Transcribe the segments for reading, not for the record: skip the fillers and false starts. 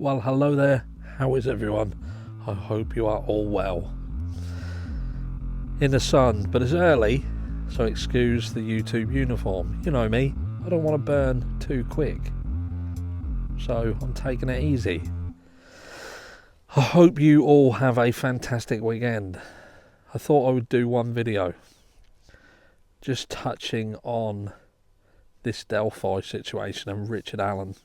Well, hello there. How is everyone? I hope you are all well. In the sun, but it's early, so excuse the YouTube uniform. You know me, I don't want to burn too quick, so I'm taking it easy. I hope you all have a fantastic weekend. I thought I would do one video just touching on this Delphi situation and Richard Allen.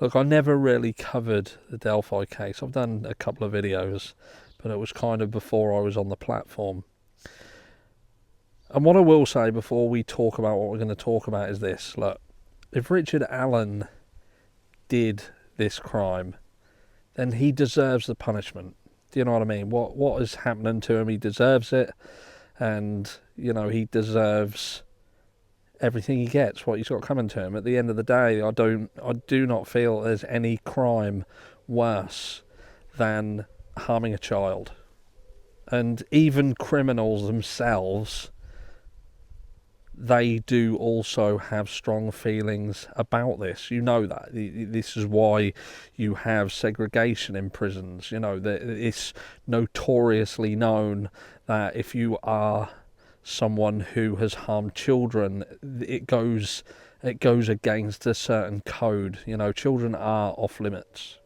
Look, I never really covered the Delphi case. I've done a couple of videos, but it was kind of before I was on the platform. And what I will say before we talk about what we're going to talk about is this. Look, if Richard Allen did this crime, then he deserves the punishment. Do you know what I mean? What is happening to him, he deserves it. And, you know, he deserves everything he gets, what he's got coming to him. At the end of the day, I do not feel there's any crime worse than harming a child. And even criminals themselves, they do also have strong feelings about this. You know that. This is why you have segregation in prisons. You know, it's notoriously known that if you are someone who has harmed children, it goes against a certain code. You know, children are off limits.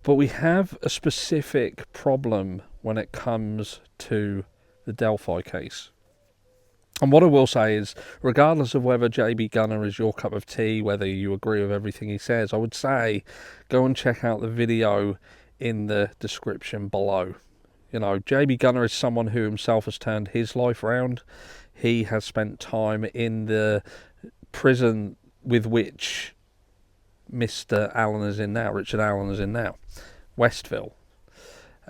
But we have a specific problem when it comes to the Delphi case. And what I will say is, regardless of whether JB Gunner is your cup of tea, whether you agree with everything he says, I would say go and check out the video in the description below. You know, JB Gunner is someone who himself has turned his life around. He has spent time in the prison with which Mr. Allen is in now, Richard Allen is in now, Westville.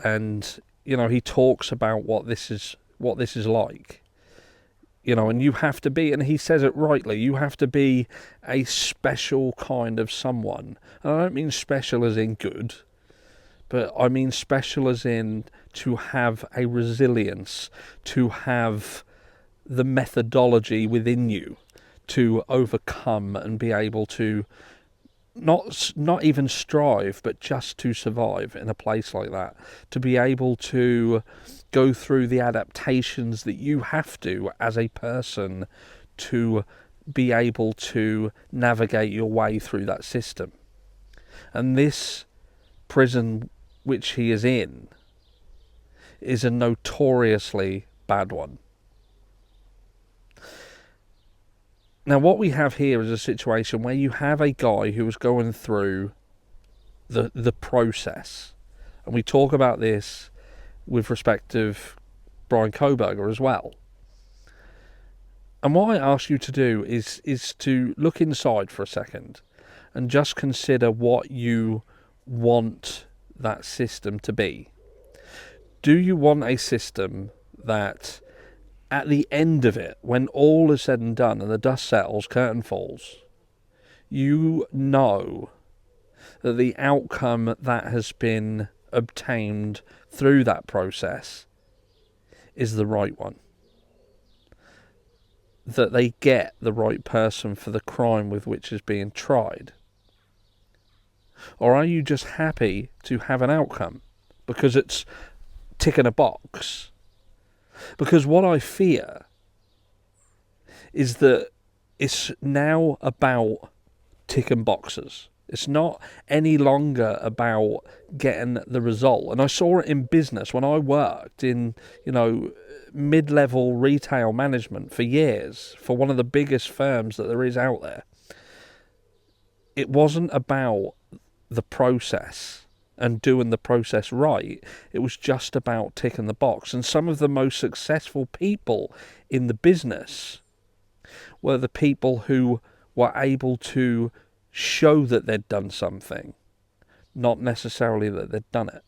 And, you know, he talks about what this is like. You know, and you have to be, and he says it rightly, you have to be a special kind of someone. And I don't mean special as in good, but I mean special as in to have a resilience, to have the methodology within you to overcome and be able to not even strive, but just to survive in a place like that, to be able to go through the adaptations that you have to as a person to be able to navigate your way through that system. And this prison which he is in is a notoriously bad one. Now, what we have here is a situation where you have a guy who is going through the process. And we talk about this with respect of Brian Kohberger as well. And what I ask you to do is to look inside for a second and just consider what you want that system to be. Do you want a system that at the end of it, when all is said and done and the dust settles, curtain falls, you know that the outcome that has been obtained through that process is the right one? That they get the right person for the crime with which is being tried? Or are you just happy to have an outcome because it's ticking a box? Because what I fear is that it's now about ticking boxes. It's not any longer about getting the result. And I saw it in business when I worked in, you know, mid-level retail management for years for one of the biggest firms that there is out there. It wasn't about the process and doing the process right. It was just about ticking the box. And some of the most successful people in the business were the people who were able to show that they'd done something, not necessarily that they'd done it.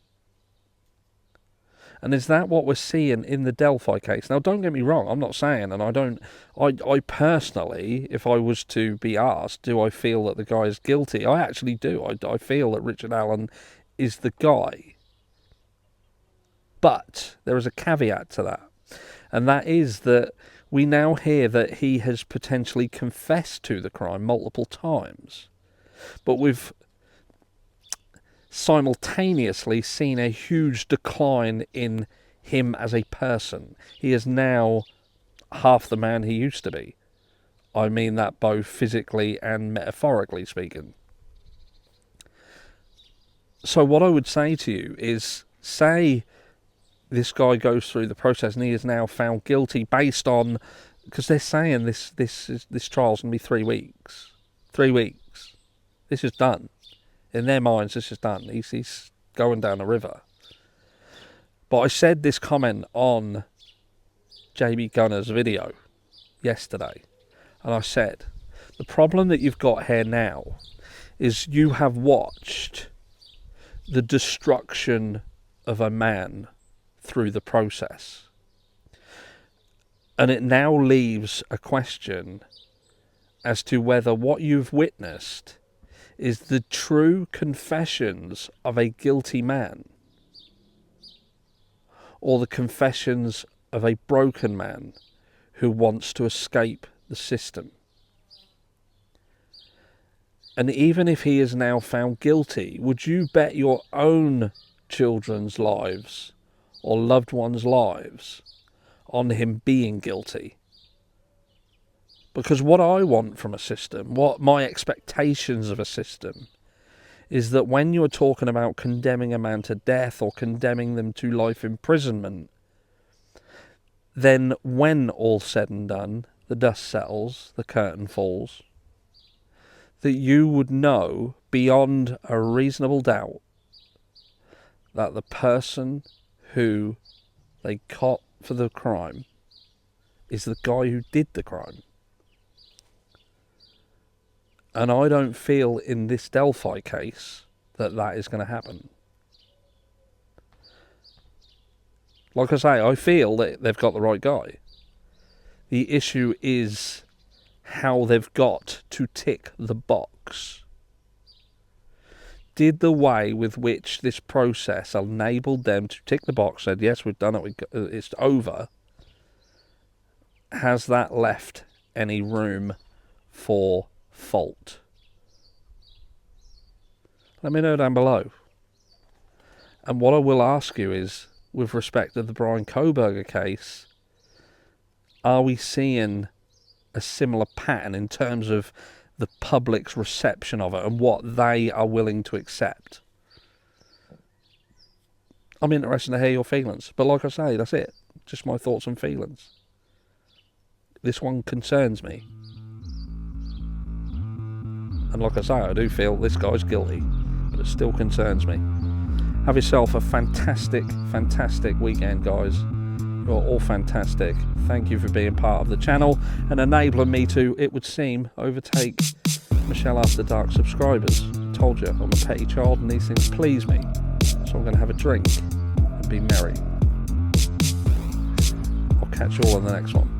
And is that what we're seeing in the Delphi case? Now, don't get me wrong, I'm not saying, and I personally, if I was to be asked, do I feel that the guy is guilty? I actually do. I feel that Richard Allen is the guy. But there is a caveat to that. And that is that we now hear that he has potentially confessed to the crime multiple times. But with simultaneously seen a huge decline in him as a person. He is now half the man he used to be. I mean that both physically and metaphorically speaking. So what I would say to you is, say this guy goes through the process and he is now found guilty based on, because they're saying this trial's going to be 3 weeks. 3 weeks. This is done. In their minds, this is done. He's going down the river. But I said this comment on JB Gunner's video yesterday. And I said, the problem that you've got here now is you have watched the destruction of a man through the process. And it now leaves a question as to whether what you've witnessed is the true confessions of a guilty man, or the confessions of a broken man who wants to escape the system. And even if he is now found guilty, would you bet your own children's lives or loved ones' lives on him being guilty? Because what I want from a system, what my expectations of a system, is that when you're talking about condemning a man to death or condemning them to life imprisonment, then when all's said and done, the dust settles, the curtain falls, that you would know beyond a reasonable doubt that the person who they caught for the crime is the guy who did the crime. And I don't feel in this Delphi case that that is going to happen. Like I say, I feel that they've got the right guy. The issue is how they've got to tick the box. Did the way with which this process enabled them to tick the box, said, yes, we've done it, it's over, has that left any room for fault? Let me know down below. And what I will ask you is, with respect to the Brian Kohberger case, are we seeing a similar pattern in terms of the public's reception of it and what they are willing to accept? I'm interested to hear your feelings, but like I say, that's it. Just my thoughts and feelings. This one concerns me. And like I say, I do feel this guy's guilty, but it still concerns me. Have yourself a fantastic, fantastic weekend, guys. You're all fantastic. Thank you for being part of the channel and enabling me to, it would seem, overtake Michelle After Dark subscribers. Told you, I'm a petty child and these things please me. So I'm going to have a drink and be merry. I'll catch you all in the next one.